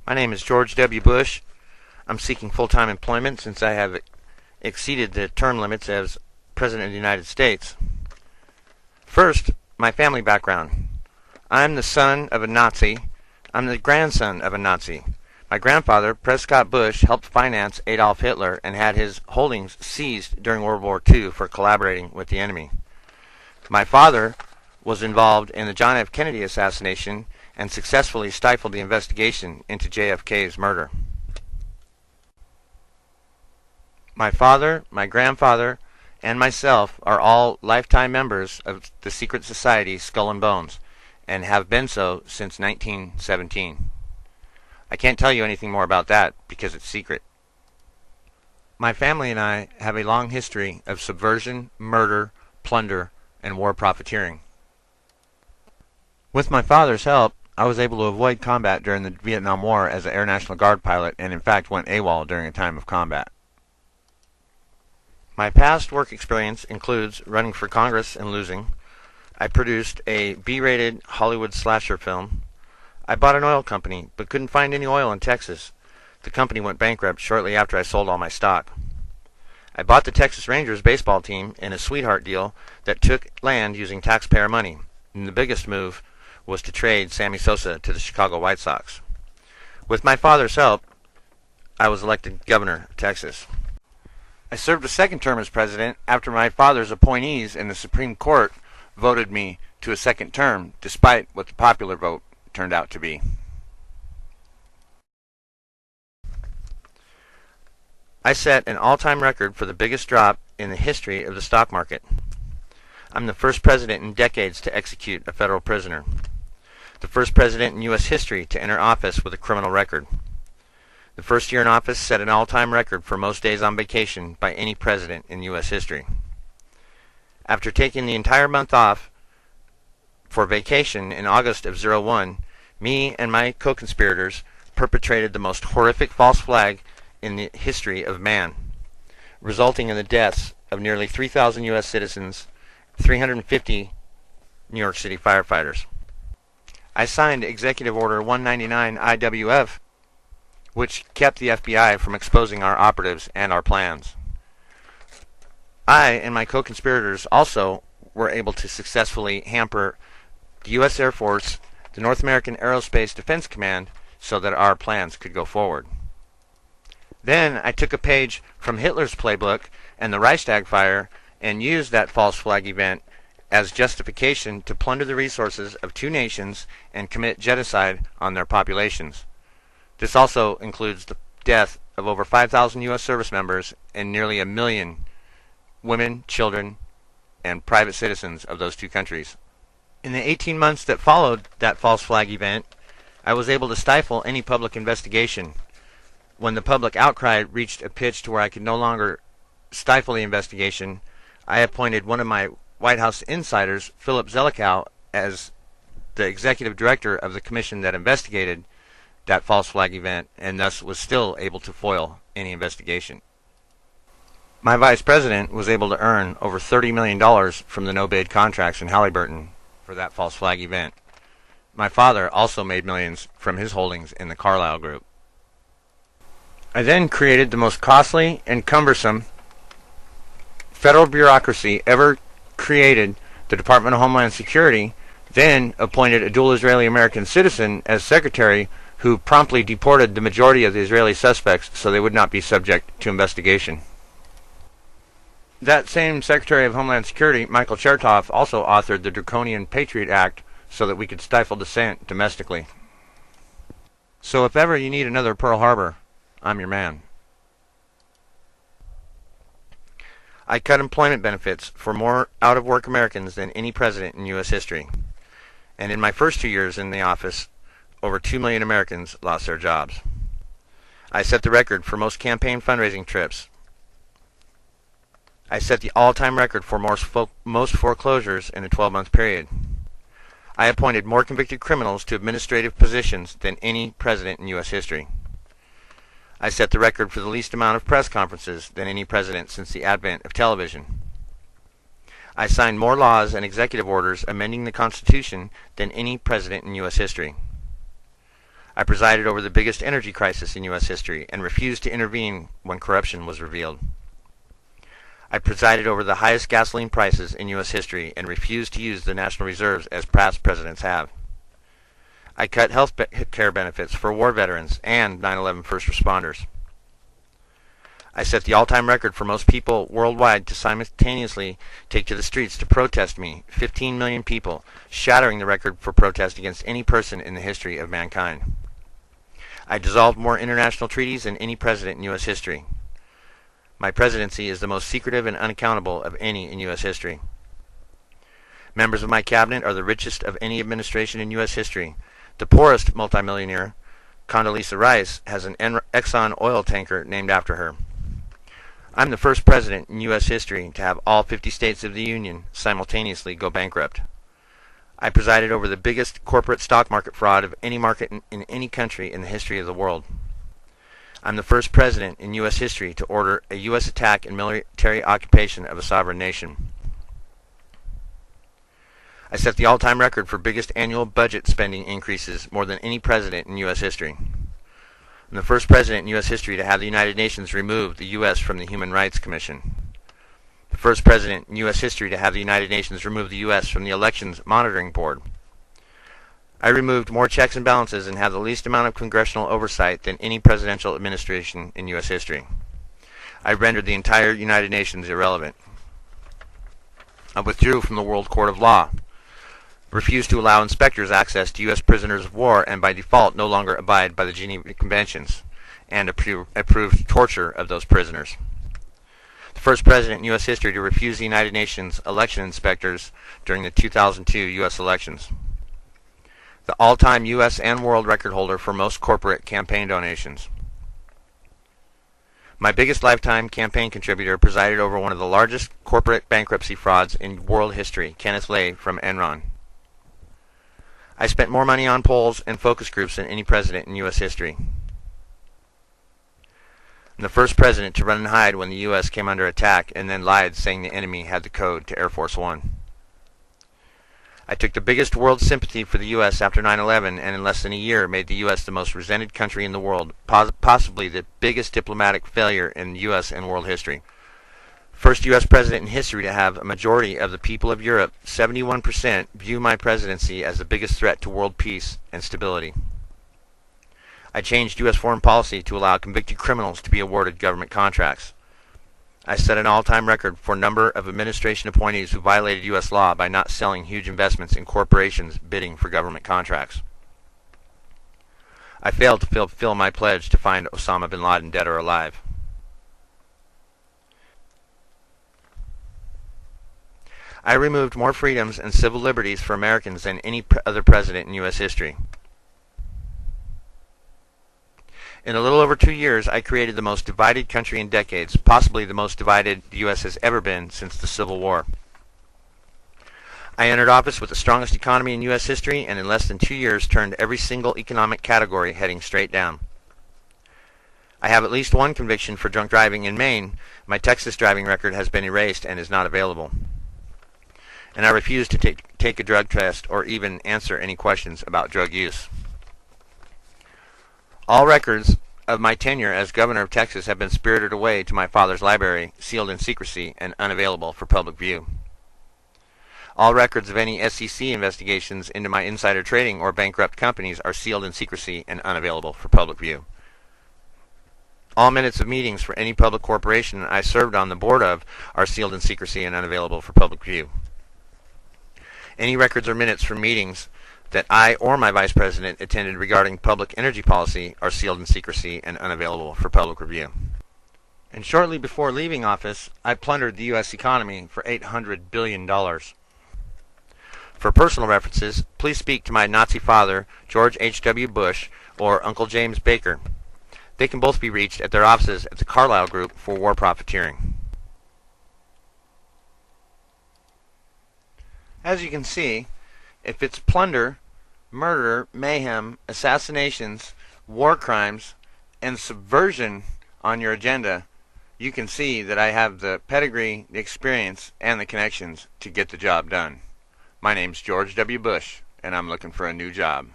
My name is George W. Bush. I'm seeking full-time employment since I have exceeded the term limits as President of the United States. First, my family background. I'm the son of a Nazi. I'm the grandson of a Nazi. My grandfather, Prescott Bush, helped finance Adolf Hitler and had his holdings seized during World War II for collaborating with the enemy. My father was involved in the John F. Kennedy assassination and successfully stifled the investigation into JFK's murder. My father, my grandfather, and myself are all lifetime members of the secret society Skull and Bones, and have been so since 1917. I can't tell you anything more about that because it's secret. My family and I have a long history of subversion, murder, plunder, and war profiteering. With my father's help, I was able to avoid combat during the Vietnam War as an Air National Guard pilot and in fact went AWOL during a time of combat. My past work experience includes running for Congress and losing. I produced a B-rated Hollywood slasher film. I bought an oil company but couldn't find any oil in Texas. The company went bankrupt shortly after I sold all my stock. I bought the Texas Rangers baseball team in a sweetheart deal that took land using taxpayer money. And the biggest move was to trade Sammy Sosa to the Chicago White Sox. With my father's help, I was elected governor of Texas. I served a second term as president after my father's appointees in the Supreme Court voted me to a second term, despite what the popular vote turned out to be. I set an all-time record for the biggest drop in the history of the stock market. I'm the first president in decades to execute a federal prisoner. The first president in U.S. history to enter office with a criminal record. The first year in office set an all-time record for most days on vacation by any president in U.S. history. After taking the entire month off for vacation in August of '01, me and my co-conspirators perpetrated the most horrific false flag in the history of man, resulting in the deaths of nearly 3,000 U.S. citizens, 350 New York City firefighters. I signed Executive Order 199 IWF, which kept the FBI from exposing our operatives and our plans. I and my co-conspirators also were able to successfully hamper the U.S. Air Force, the North American Aerospace Defense Command, so that our plans could go forward. Then I took a page from Hitler's playbook and the Reichstag fire and used that false flag event as justification to plunder the resources of two nations and commit genocide on their populations. This also includes the death of over 5,000 U.S. service members and nearly 1 million women, children, and private citizens of those two countries. In the 18 months that followed that false flag event, I was able to stifle any public investigation. When the public outcry reached a pitch to where I could no longer stifle the investigation, I appointed one of my White House insiders, Philip Zelikow, as the executive director of the commission that investigated that false flag event, and thus was still able to foil any investigation. My vice president was able to earn over $30 million from the no-bid contracts in Halliburton for that false flag event. My father also made millions from his holdings in the Carlyle Group. I then created the most costly and cumbersome federal bureaucracy ever created, the Department of Homeland Security, then appointed a dual Israeli-American citizen as secretary who promptly deported the majority of the Israeli suspects so they would not be subject to investigation. That same Secretary of Homeland Security, Michael Chertoff, also authored the Draconian Patriot Act so that we could stifle dissent domestically. So if ever you need another Pearl Harbor, I'm your man. I cut employment benefits for more out-of-work Americans than any president in U.S. history. And in my first 2 years in the office, over 2 million Americans lost their jobs. I set the record for most campaign fundraising trips. I set the all-time record for most foreclosures in a 12-month period. I appointed more convicted criminals to administrative positions than any president in U.S. history. I set the record for the least amount of press conferences than any president since the advent of television. I signed more laws and executive orders amending the Constitution than any president in U.S. history. I presided over the biggest energy crisis in U.S. history and refused to intervene when corruption was revealed. I presided over the highest gasoline prices in U.S. history and refused to use the national reserves as past presidents have. I cut health care benefits for war veterans and 9/11 first responders. I set the all-time record for most people worldwide to simultaneously take to the streets to protest me, 15 million people, shattering the record for protest against any person in the history of mankind. I dissolved more international treaties than any president in U.S. history. My presidency is the most secretive and unaccountable of any in U.S. history. Members of my cabinet are the richest of any administration in U.S. history. The poorest multimillionaire, Condoleezza Rice, has an Exxon oil tanker named after her. I'm the first president in U.S. history to have all 50 states of the Union simultaneously go bankrupt. I presided over the biggest corporate stock market fraud of any market in any country in the history of the world. I'm the first president in U.S. history to order a U.S. attack and military occupation of a sovereign nation. I set the all-time record for biggest annual budget spending increases, more than any president in U.S. history. I'm the first president in U.S. history to have the United Nations remove the U.S. from the Human Rights Commission. The first president in U.S. history to have the United Nations remove the U.S. from the Elections Monitoring Board. I removed more checks and balances and have the least amount of congressional oversight than any presidential administration in U.S. history. I rendered the entire United Nations irrelevant. I withdrew from the World Court of Law, refused to allow inspectors access to U.S. prisoners of war, and by default no longer abide by the Geneva Conventions, and approved torture of those prisoners. The first president in U.S. history to refuse the United Nations election inspectors during the 2002 U.S. elections. The all-time U.S. and world record holder for most corporate campaign donations. My biggest lifetime campaign contributor presided over one of the largest corporate bankruptcy frauds in world history, Kenneth Lay from Enron. I spent more money on polls and focus groups than any president in U.S. history. I'm the first president to run and hide when the U.S. came under attack and then lied saying the enemy had the code to Air Force One. I took the biggest world sympathy for the U.S. after 9/11 and in less than a year made the U.S. the most resented country in the world, possibly the biggest diplomatic failure in U.S. and world history. First U.S. president in history to have a majority of the people of Europe, 71%, view my presidency as the biggest threat to world peace and stability. I changed U.S. foreign policy to allow convicted criminals to be awarded government contracts. I set an all-time record for number of administration appointees who violated U.S. law by not selling huge investments in corporations bidding for government contracts. I failed to fulfill my pledge to find Osama bin Laden dead or alive. I removed more freedoms and civil liberties for Americans than any other president in U.S. history. In a little over 2 years, I created the most divided country in decades, possibly the most divided the U.S. has ever been since the Civil War. I entered office with the strongest economy in U.S. history, and in less than 2 years turned every single economic category heading straight down. I have at least one conviction for drunk driving in Maine. My Texas driving record has been erased and is not available. And I refuse to take a drug test or even answer any questions about drug use. All records of my tenure as governor of Texas have been spirited away to my father's library, sealed in secrecy and unavailable for public view. All records of any SEC investigations into my insider trading or bankrupt companies are sealed in secrecy and unavailable for public view. All minutes of meetings for any public corporation I served on the board of are sealed in secrecy and unavailable for public view. Any records or minutes from meetings that I or my vice president attended regarding public energy policy are sealed in secrecy and unavailable for public review. And shortly before leaving office, I plundered the U.S. economy for $800 billion. For personal references, please speak to my Nazi father, George H.W. Bush, or Uncle James Baker. They can both be reached at their offices at the Carlyle Group for War Profiteering. As you can see, if it's plunder, murder, mayhem, assassinations, war crimes, and subversion on your agenda, you can see that I have the pedigree, the experience, and the connections to get the job done. My name's George W. Bush, and I'm looking for a new job.